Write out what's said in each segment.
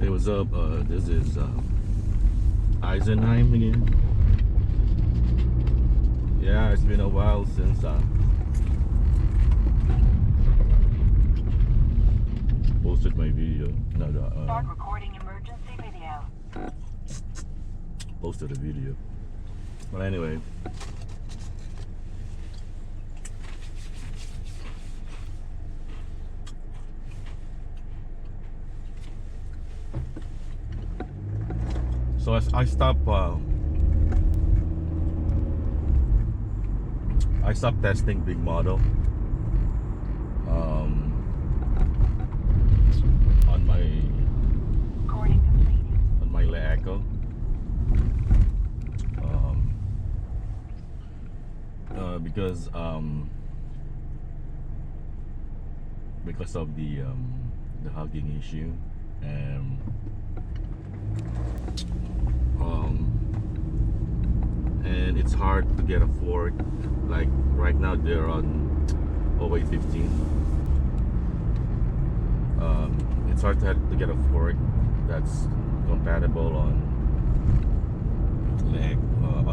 Hey, what's up? This is Eisenheim again. Yeah, it's been a while since posted my video. No, Start recording emergency video. posted a video. But anyway, so I stopped testing big model on my Recording completed. Leeco. Because of the hugging issue, and and it's hard to get a fork. Like right now they're on 0815. It's hard to get a fork that's compatible on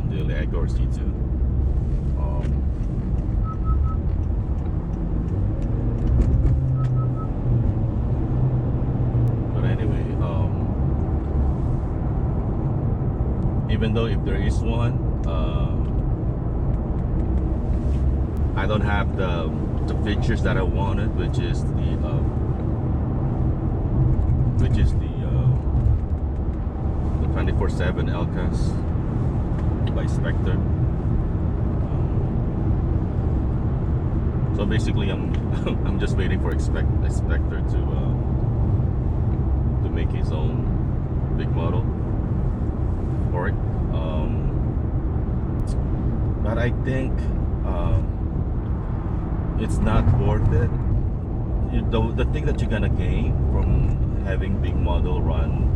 the Leeco or C2. But anyway, even though if there is one, I don't have the features that I wanted, which is the 24/7 LCAS by Spectre. So basically, I'm just waiting for Spectre to make his own big model for it. But I think it's not worth it. The thing that you're gonna gain from having big model run,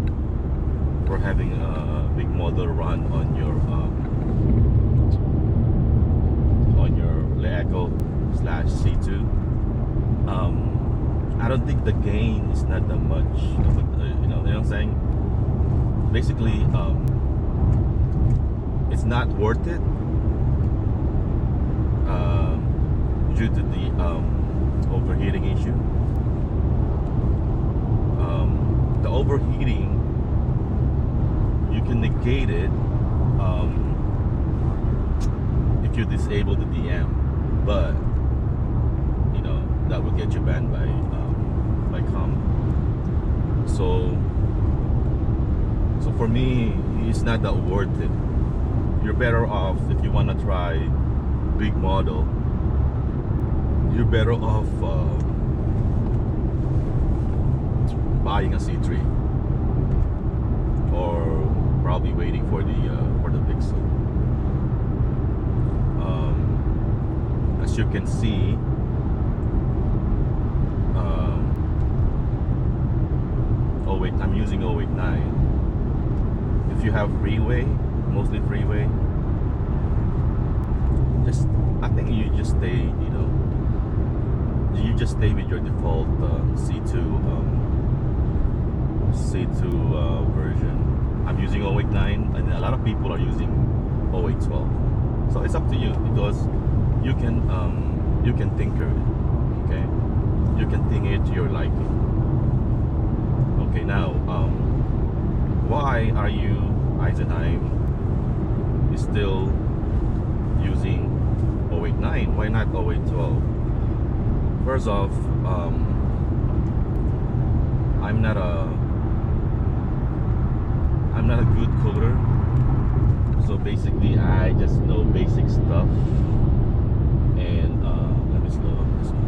or having a big model run on your Leeco/C2, I don't think the gain is not that much. You know what I'm saying? Basically, it's not worth it due to the overheating issue. The overheating, you can negate it if you disable the DM, but you know that will get you banned by COM. So for me, it's not that worth it. You're better off, if you want to try big model, you're better off buying a C3, or probably waiting for the Pixel. As you can see, I'm using 089. If you have freeway, mostly freeway, I think you just stay, you just stay with your default C2 version. I'm using 089, and a lot of people are using 0812. So it's up to you, because you can tinker it. Okay, you can think it to your liking. Okay, now why are you, Eisenheim, is still using 089? Why not 0812? First off, I'm not a good coder, so basically I just know basic stuff. And let me slow up this one.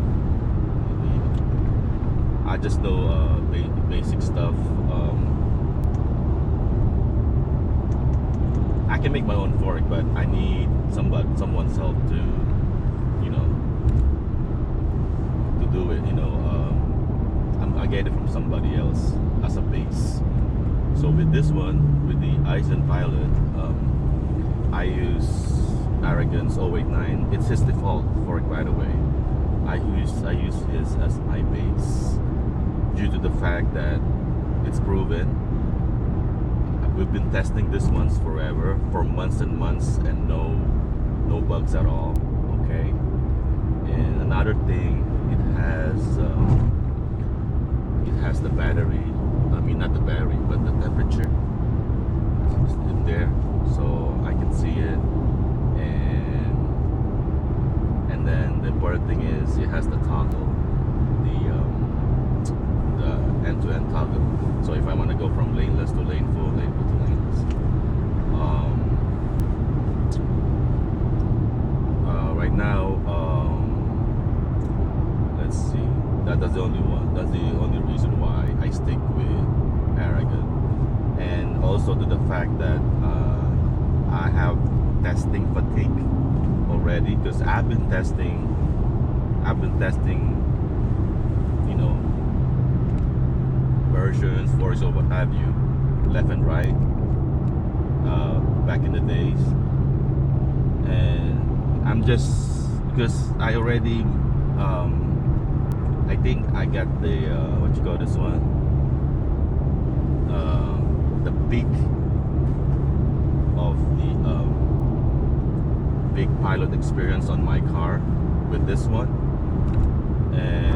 I just know basic stuff. I can make my own fork, but I need someone's help to do it. I get it from somebody else as a base. So with this one, with the Openpilot, I use Arrogance 089. It's his default fork, by the way. I use his as my base, due to the fact that it's proven. We've been testing this ones forever, for months and months, and no bugs at all. Okay. And another thing, it has the battery. I mean, not the battery, but the temperature is in there, so I can see it. And then the important thing is it has the toggle, the end-to-end toggle. So if I want to go from laneless to laneful, laneful to laneless. Right now, let's see. That's the only one. That's the only reason why I stick with Aragon, and also to the fact that I have testing fatigue already, because I've been testing, you know, versions, foreseeable, what have you, left and right, back in the days, and I'm just, because I already, I think I got the what you call this one, the peak of the big pilot experience on my car with this one, and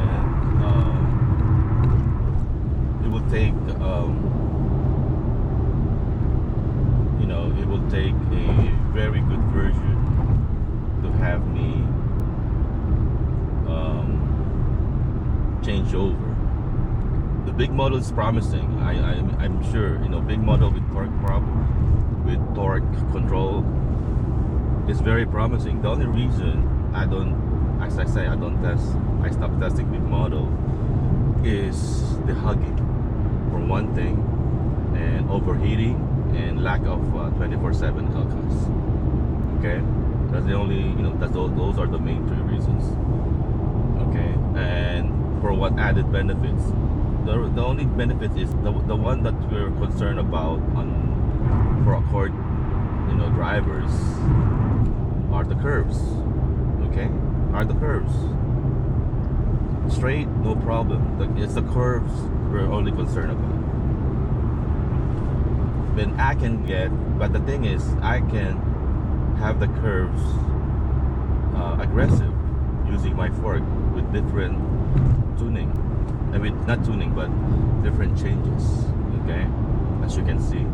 it will take you know, it will take a very good version to have me change over. The big model is promising. I'm sure, you know, big model with torque control is very promising. The only reason I don't, as I say, I stopped testing big model is the hugging, for one thing, and overheating, and lack of 24/7 LCOS. Okay, that's the only, you know, those are the main three reasons. Okay, and for what added benefits? The only benefit is the one that we're concerned about for Accord, you know, drivers, are the curves. Okay, are the curves. Straight, no problem. It's the curves we're only concerned about. Then I can get, but the thing is, I can have the curves aggressive using my fork with different tuning. I mean, not tuning, but different changes. Okay, as you can see.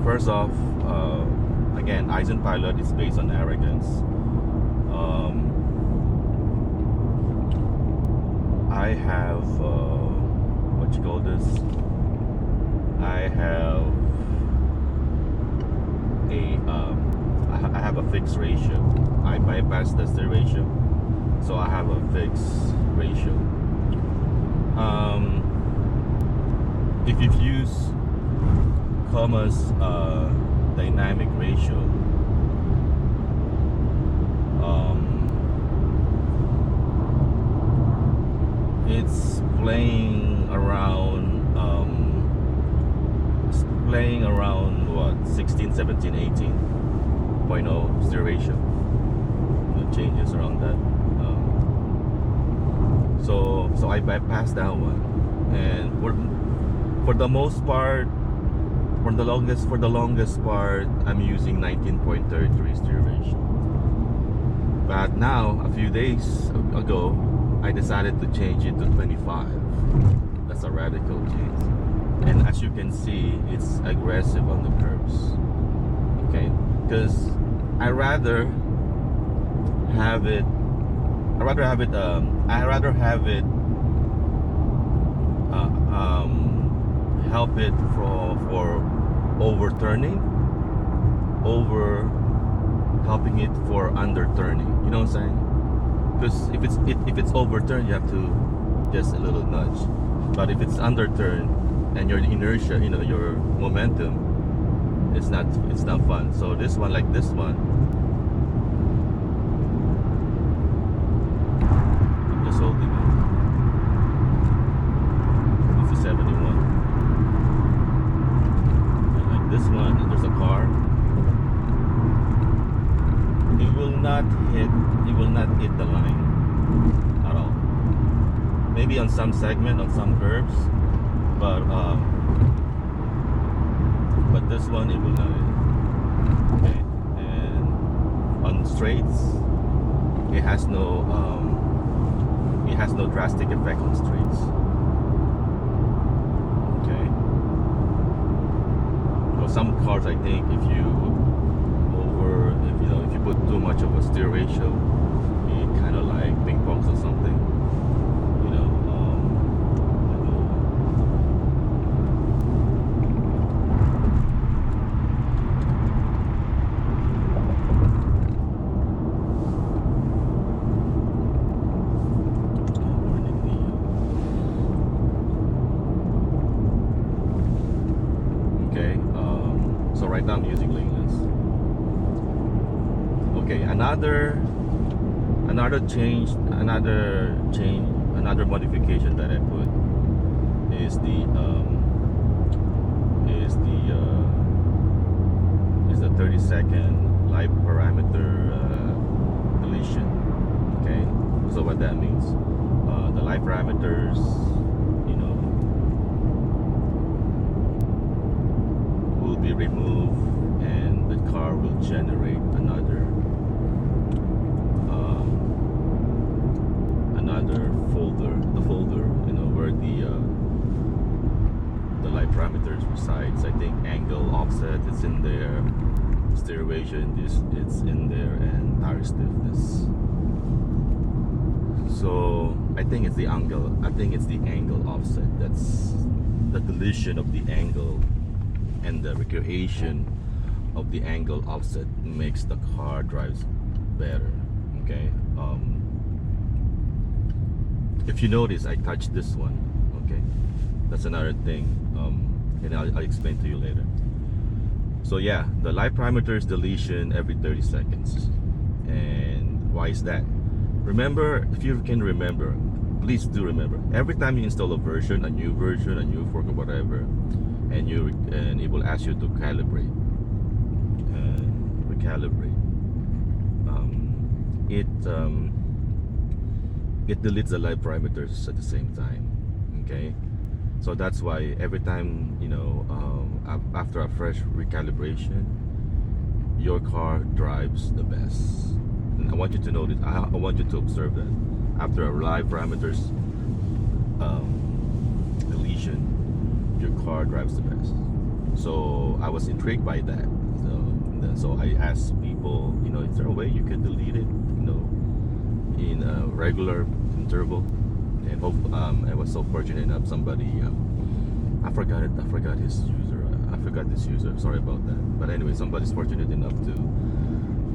First off, again, Openpilot is based on arrogance. I have what you call this? I have a fixed ratio. I bypass the steer ratio, so I have a fixed ratio. If you use comma's dynamic ratio, it's playing around what, 16, 17, 18.0 steer ratio. Changes around that. So I bypassed that one, and for the most part, for the longest part, I'm using 19.33 steer ratio. But now, a few days ago, I decided to change it to 25. That's a radical change. And as you can see, it's aggressive on the curves. Okay, because I rather have it help it for overturning over helping it for underturning. You know what I'm saying? Because if it's overturned, you have to just a little nudge. But if it's underturned and your inertia, you know, your momentum, it's not fun. So this one, like this one, I'm just holding it. This is 71. And like this one, there's a car. It will not hit the line at all. maybe on some segment, on some curves, but this one it will not. Okay, and on straights, it has no drastic effect on straights. Okay. Well, some cars, I think, if you put too much of a steer ratio, it kind of like ping pongs or something. You know. So right now I'm using lanes. Okay, another modification that I put is the 30-second live parameter deletion. Okay, so what that means, the live parameters, will be removed, and the car will generate another folder, where the live parameters resides. I think angle, offset, it's in there, steer ratio, it's in there, and tire stiffness. So I think it's the angle offset. That's the deletion of the angle, and the recreation of the angle offset makes the car drives better. Okay. If you notice, I touched this one. Okay, that's another thing, and I'll explain to you later. So yeah, the live parameters deletion every 30 seconds. And why is that? Remember, if you can remember, please do remember, every time you install a new fork or whatever, and it will ask you to recalibrate. It deletes the live parameters at the same time. Okay, so that's why every time, after a fresh recalibration, your car drives the best. And I want you to notice, I want you to observe that after a live parameters deletion, your car drives the best. So I was intrigued by that. So I asked people, is there a way you can delete it, in a regular interval? And I was so fortunate enough, somebody, I forgot this user. Sorry about that. But anyway, somebody's fortunate enough to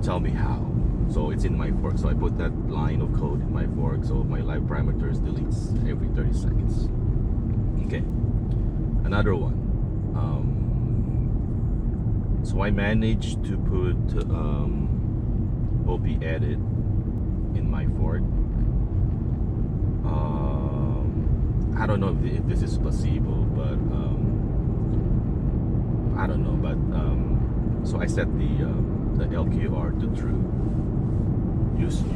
tell me how. So it's in my fork. So I put that line of code in my fork. So my live parameters deletes every 30 seconds. Okay. Another one. So I managed to put OP edit in my fork. I don't know if this is placebo, but I don't know. But so I set the LQR to true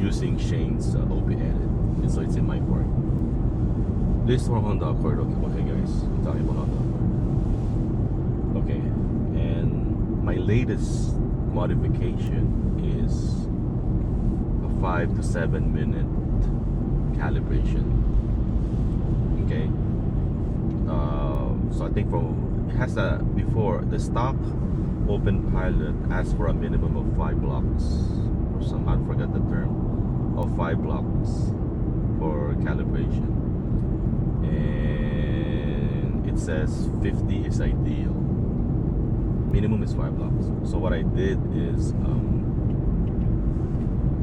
using Shane's OP edit, and so it's in my fork. This for Honda Accord. Okay, guys, I'm talking about Honda Accord. Okay, and my latest modification is a 5 to 7 minute calibration. Okay, so I think it has before the stock Openpilot asks for a minimum of 5 blocks, or I forgot the term, of 5 blocks for calibration, and it says 50 is ideal. Minimum is 5 blocks. So what I did is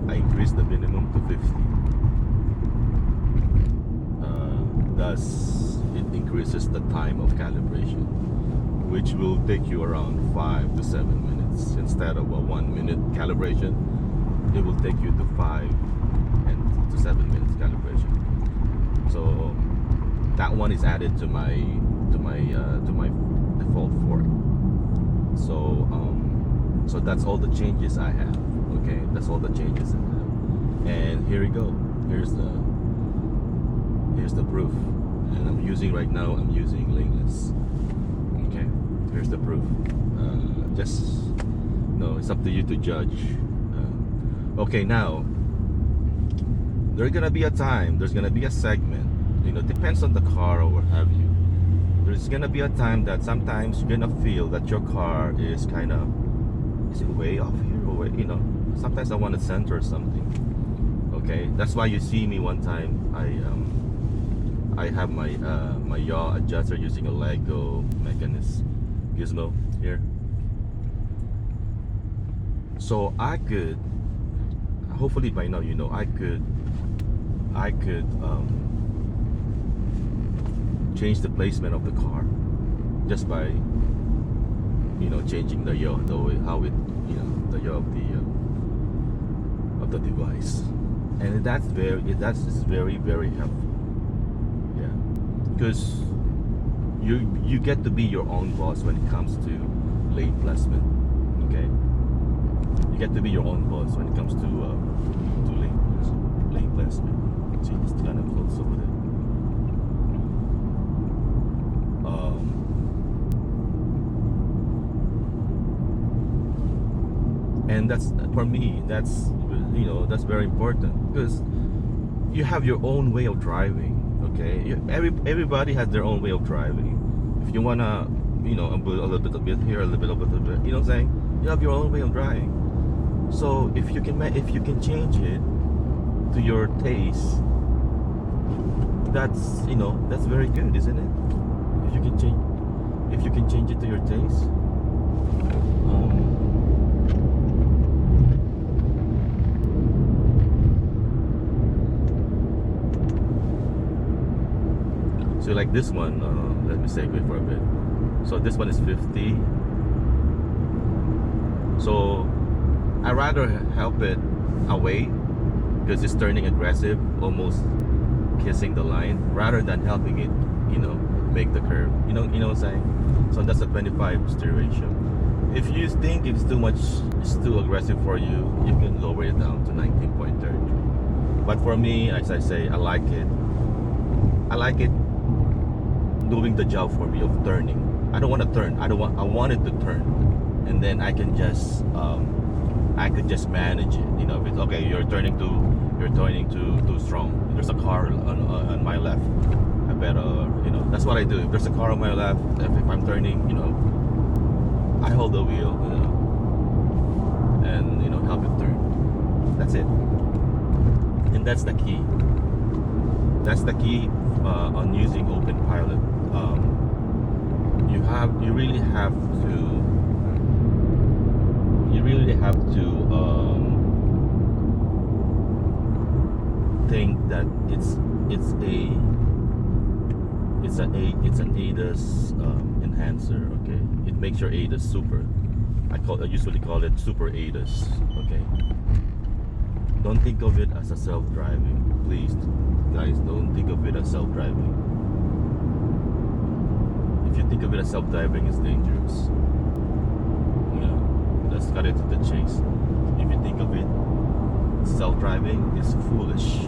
I increased the minimum to 50. Thus, it increases the time of calibration, which will take you around 5 to 7 minutes. Instead of a 1 minute calibration, it will take you to 5 to 7 minutes calibration. So that one is added to my default fork. So that's all the changes I have. Okay, that's all the changes I have. And here we go. Here's here's the proof. And I'm using right now, I'm using laneless. Okay, here's the proof. Just no, it's up to you to judge. Okay, now there's gonna be a time, there's gonna be a segment, you know, depends on the car or what have you. There's gonna be a time that sometimes you're gonna feel that your car is kind of, is it way off here or way, you know, sometimes I want to center something. Okay, that's why you see me one time, I have my my yaw adjuster using a Leeco mechanism gizmo here. So I could, hopefully by now you know, I could change the placement of the car just by, you know, changing the yaw, the way how it, you know, the yaw of the device, and that's very helpful. Yeah, because you get to be your own boss when it comes to lane placement. Okay, you get to be your own boss when it comes to lane placement. See, it's kind of close over there. And that's, for me, that's, you know, that's very important, because you have your own way of driving. Okay, everybody has their own way of driving. If you wanna, you know, a little bit here, a little bit, you know what I'm saying? You have your own way of driving. So if you can change it to your taste, that's, you know, that's very good, isn't it? If you can change it to your taste. So like this one, let me segue for a bit. So this one is 50. So I rather help it away because it's turning aggressive, almost kissing the line, rather than helping it, you know, make the curve. You know what I'm saying? So that's a 25 steer ratio. If you think it's too much, it's too aggressive for you, you can lower it down to 19.30. But for me, as I say, I like it doing the job for me of turning. I don't want to turn. I want it to turn, and then I can just I could just manage it. You know, if it's okay, you're turning too strong. There's a car on my left. I better, you know, that's what I do. If there's a car on my left, if I'm turning, you know, I hold the wheel, you know, and, you know, help it turn. That's it. And that's the key. That's the key on using Openpilot. You really have to think that it's an ADAS enhancer. Okay, it makes your ADAS super. I usually call it super ADAS. Okay, don't think of it as a self-driving, please, guys. Don't think of it as self-driving. If you think of it as self-driving, it's dangerous. You know, let's cut it to the chase. If you think of it self-driving, it's foolish.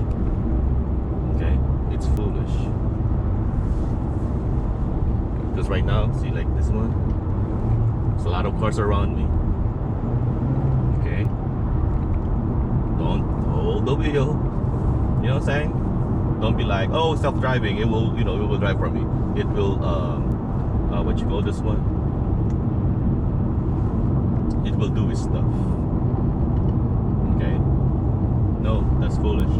Okay, it's foolish. Because right now, see, like this one, there's a lot of cars around me. Okay, don't hold the wheel. You know what I'm saying? Don't be like, oh, self-driving, it will, you know, it will drive for me. It will, what you call this one? It will do its stuff. Okay? No, that's foolish.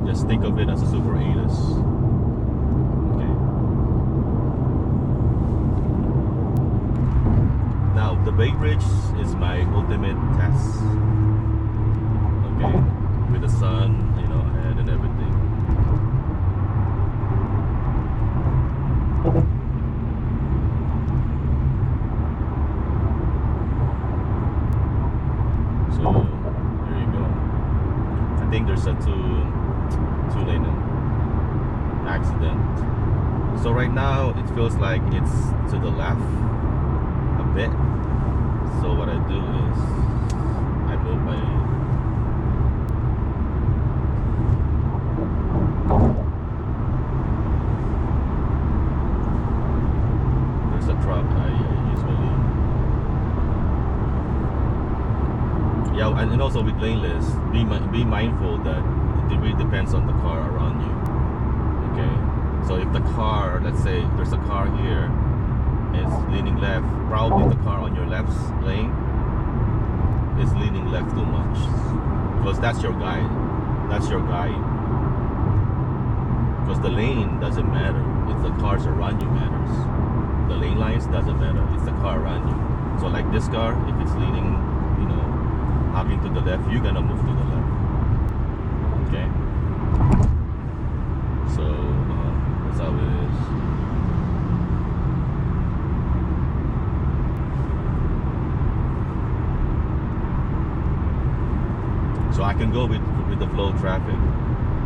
Just think of it as a super ADAS. Okay? Now, the Bay Bridge is my ultimate test. Okay? With the sun, you know, ahead and everything. So there you go. I think there's a two-lane accident. So right now it feels like it's to the left a bit. So what I do is I move my And also with laneless, be mindful that it really depends on the car around you. Okay, so if the car, let's say there's a car here, is leaning left, probably the car on your left lane is leaning left too much, because that's your guide. That's your guide. Because the lane doesn't matter. It's the cars around you matters. The lane lines doesn't matter. It's the car around you. So like this car, if it's leaning, you know, hogging to the left, you're gonna move to the left. Okay. So that's how it is. So I can go with the flow traffic,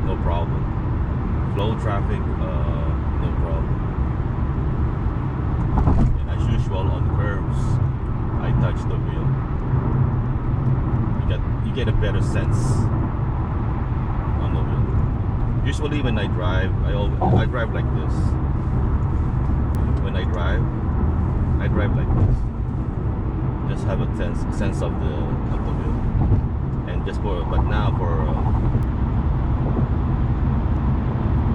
no problem. Flow traffic, no problem. And as usual on curves, I touch the wheel. You get a better sense on the wheel. Usually when I drive, I drive like this. When I drive like this. Just have a sense of the wheel. And but now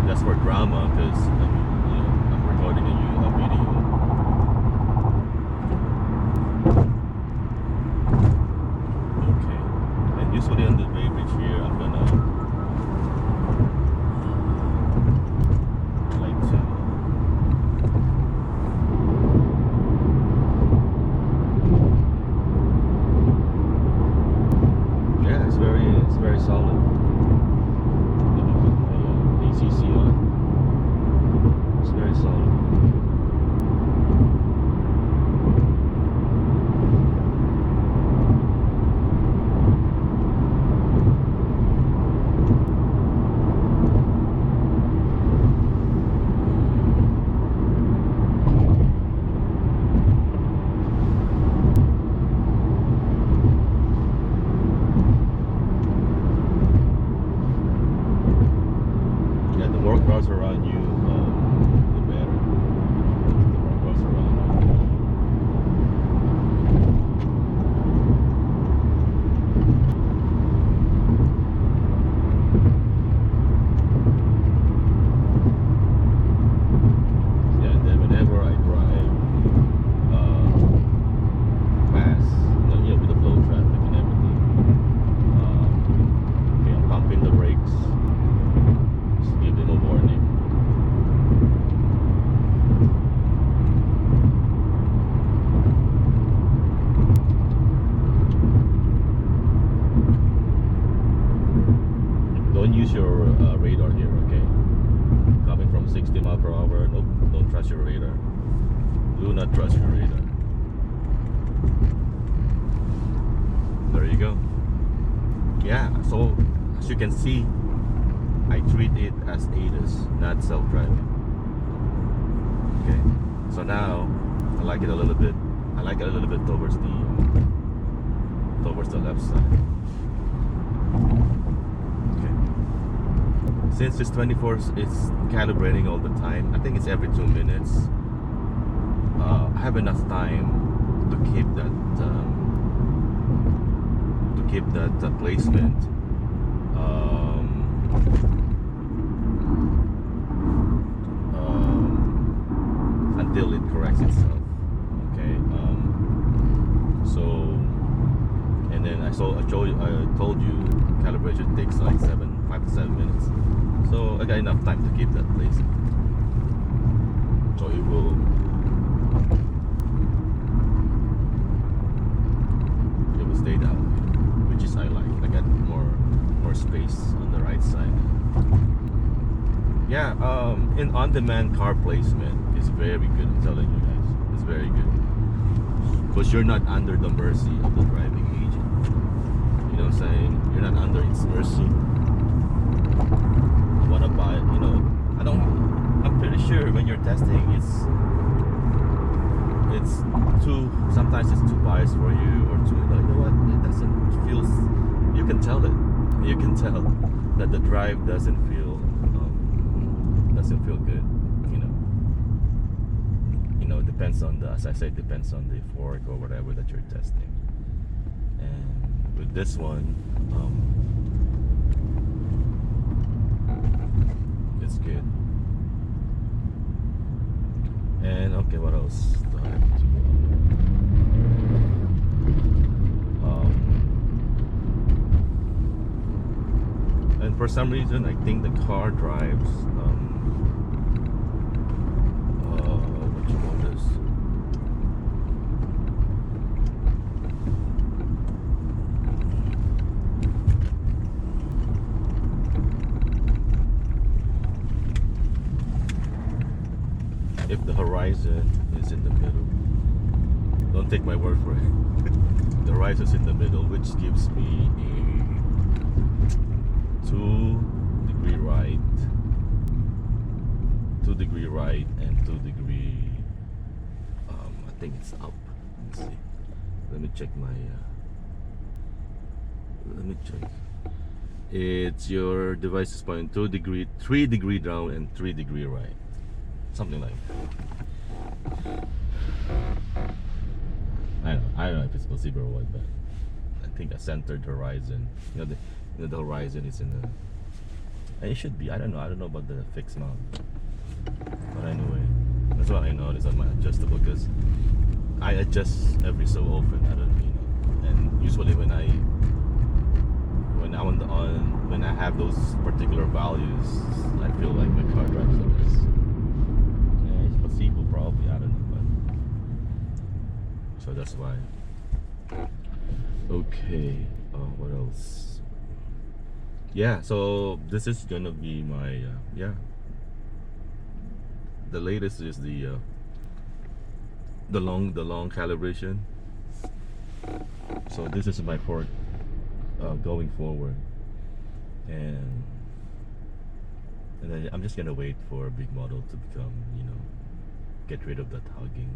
just for drama, because I'm recording a video. Okay, and usually on the Bay Bridge here, I'm gonna like to yeah, it's very solid. Let me put my ACC on. It's very solid. Yeah, the more cars around you, the better. The more cars around you. Yeah, and then whenever I drive fast, with the flow traffic and everything, okay, I'm pumping the brakes. Just give them a warning. Don't use your radar here, okay? Coming from 60 miles per hour, nope, don't trust your radar. Do not trust your radar. There you go. Yeah, so as you can see, I treat it as ADAS, not self-driving. Okay, so now I like it a little bit. I like it a little bit towards the left side. Okay. Since it's 24, it's calibrating all the time. I think it's every 2 minutes. I have enough time to keep that placement. Until it corrects itself. Okay. So, and then I told you calibration takes like 5 to 7 minutes. So I got enough time to keep that place. So it will stay that way, which is I like. I got more space on the right side. Yeah, in on-demand car placement is very good. I'm telling you guys, it's very good because you're not under the mercy of the driving agent. You know what I'm saying? You're not under its mercy. I want to buy, I'm pretty sure when you're testing, sometimes it's too biased for you, or too, you know what? It doesn't feel. You can tell it. You can tell that the drive doesn't feel good. It depends on as I said, depends on the fork or whatever that you're testing. And with this one, it's good. And okay, what else do I have to do? And for some reason, I think the car drives what you call this? If the horizon is in the middle, don't take my word for it. The horizon is in the middle, which gives me a 2-degree right, 2-degree right, and 2-degree. I think it's up. Let's see. Let me check my. Let me check. It's your device is pointing 2-degree, 3-degree down, and 3-degree right. Something like that. I don't know if it's possible or what, but I think a centered horizon. The horizon is in the. And it should be. I don't know about the fixed mount. But anyway, that's what I noticed on my adjustable, because I adjust every so often. I don't, and usually when I have those particular values, I feel like my car drives the best. It's foreseeable, probably. I don't know, but so that's why. Okay. What else? Yeah. So this is gonna be my The latest is the long calibration. So this is my port going forward, and then I'm just gonna wait for a big model to become, get rid of that hugging.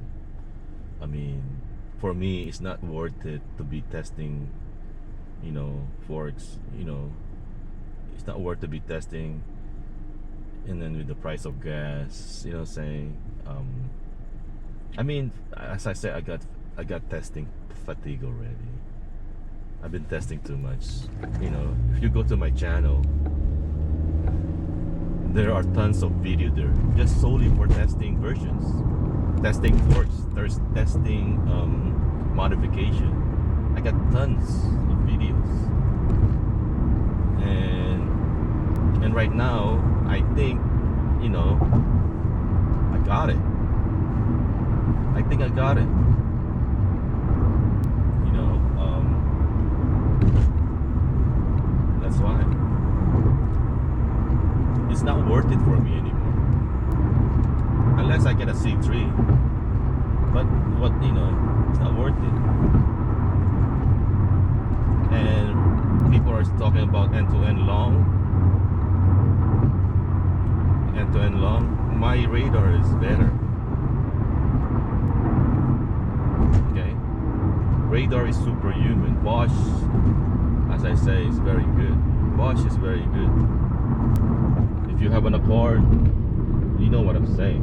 I mean, for me, it's not worth it to be testing, forks. It's not worth to be testing, and then with the price of gas, saying, I mean, as I said, I got testing fatigue already. I've been testing too much. If you go to my channel, there are tons of video there just solely for testing versions, testing forks, there's testing modification. I got tons of videos, and right now I think I got it. I think I got it. That's why it's not worth it for me anymore, unless I get a C3. But it's not worth it. And people are talking about end-to-end long. End-to-end long. My radar is better. Okay, radar is superhuman. Bosch, as I say, is very good. Bosch is very good. If you have an Accord, you know what I'm saying.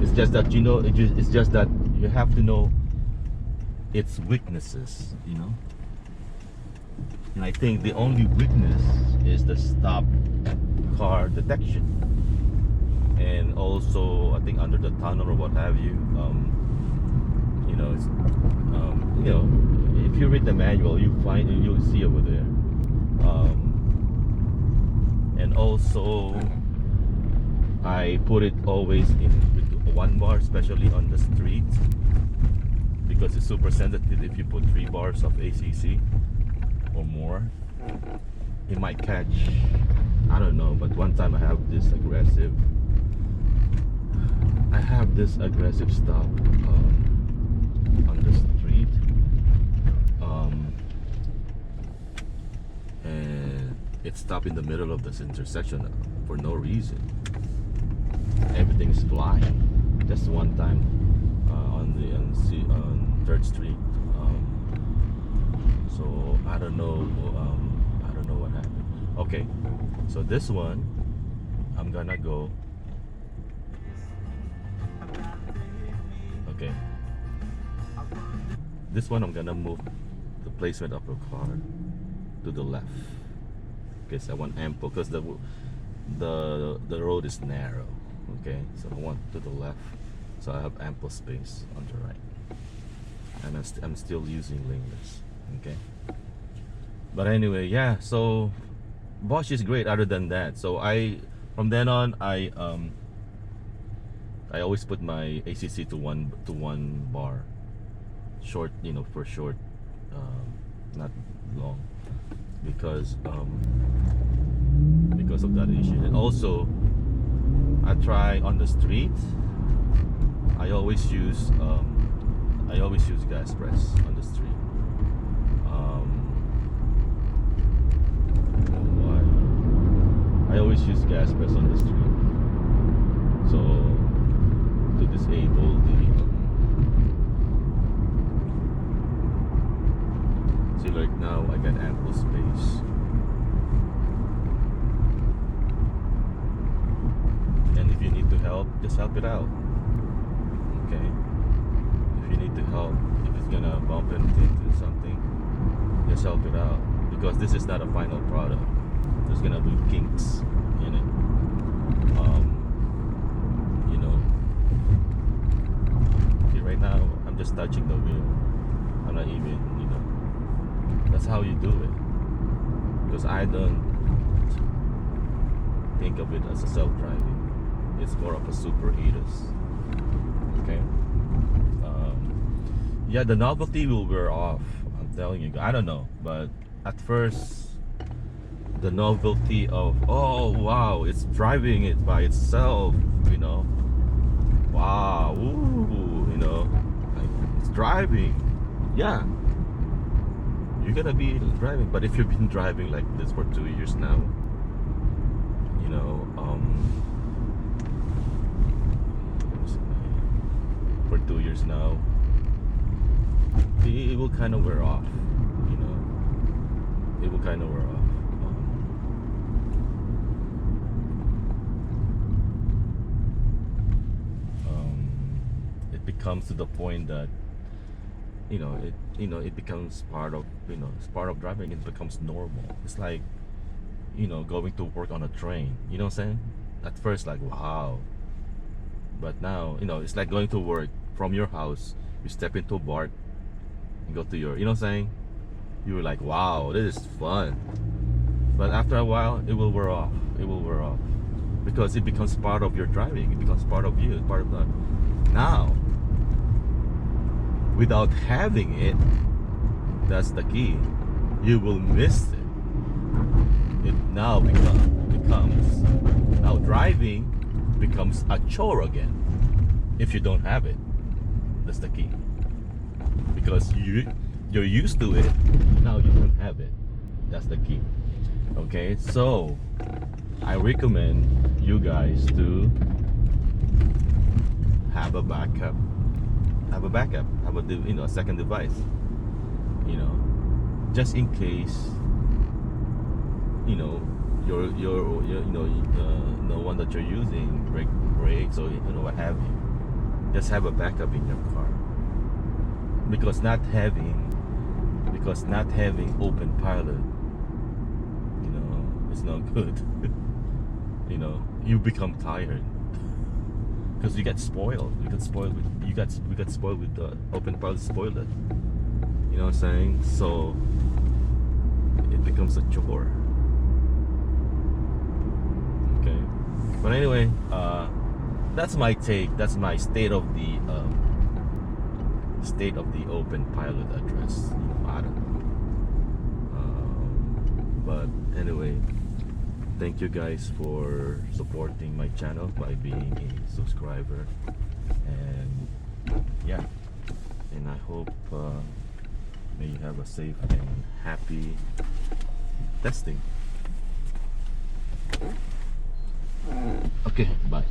It's just that it's just that you have to know its weaknesses. And I think the only weakness is the stop car detection, and also I think under the tunnel or what have you. It's, if you read the manual, you'll see over there. And also, I put it always in with 1 bar, especially on the street, because it's super sensitive. If you put 3 bars of ACC or more, it might catch. I don't know, but one time I have this aggressive stop on the street, and it stopped in the middle of this intersection for no reason. Everything is flying. Just one time on 3rd Street. So I don't know. I don't know what happened. Okay, so this one, I'm gonna go. Okay. This one I'm gonna move the placement of your car to the left. Okay, so I want ample because the road is narrow. Okay, so I want to the left, so I have ample space on the right, and I'm still using laneless. Okay, but anyway, yeah. So Bosch is great. Other than that, so from then on I always put my ACC to one bar, short, for short, not long, because of that issue. And also, I try on the street. I always use gas press on the street. I always use gas press on the street. So to disable see, like now I got ample space. And if you need to help, just help it out. Okay? If you need to help, if it's gonna bump into something, just help it out. Because this is not a final product. There's gonna be kinks in it. See, right now I'm just touching the wheel. I'm not even, that's how you do it. Because I don't think of it as a self-driving. It's more of a super ADAS. Okay. Yeah, the novelty will wear off. I'm telling you. I don't know, but at first, the novelty of, oh wow, it's driving it by itself. Wow, ooh, like, it's driving. Yeah, you're gonna be driving. But if you've been driving like this for 2 years now, for 2 years now, it will kind of wear off. It will kind of wear off. It becomes to the point that it becomes part of it's part of driving. It becomes normal. It's like going to work on a train. You know what I'm saying? At first, like, wow, but now it's like going to work from your house. You step into a BART and go to your, you know what I'm saying? You were like, wow, this is fun. But after a while, it will wear off. It will wear off because it becomes part of your driving. It becomes part of you. It's part of that. Now, without having it, that's the key. You will miss it. It now becomes now driving becomes a chore again if you don't have it. That's the key. Because you're used to it, now you don't have it. That's the key. Okay, so I recommend you guys to have a backup. Have a a second device. Just in case your the one that you're using breaks or what have you. Just have a backup in your car. Because not having Openpilot, it's not good. You become tired because you get spoiled. We got spoiled with the Openpilot spoiled it. You know what I'm saying? So it becomes a chore. Okay. But anyway, that's my take. That's my state of the Openpilot address. I don't know. But anyway, thank you guys for supporting my channel by being a subscriber, and yeah, and I hope may you have a safe and happy testing. Okay, bye.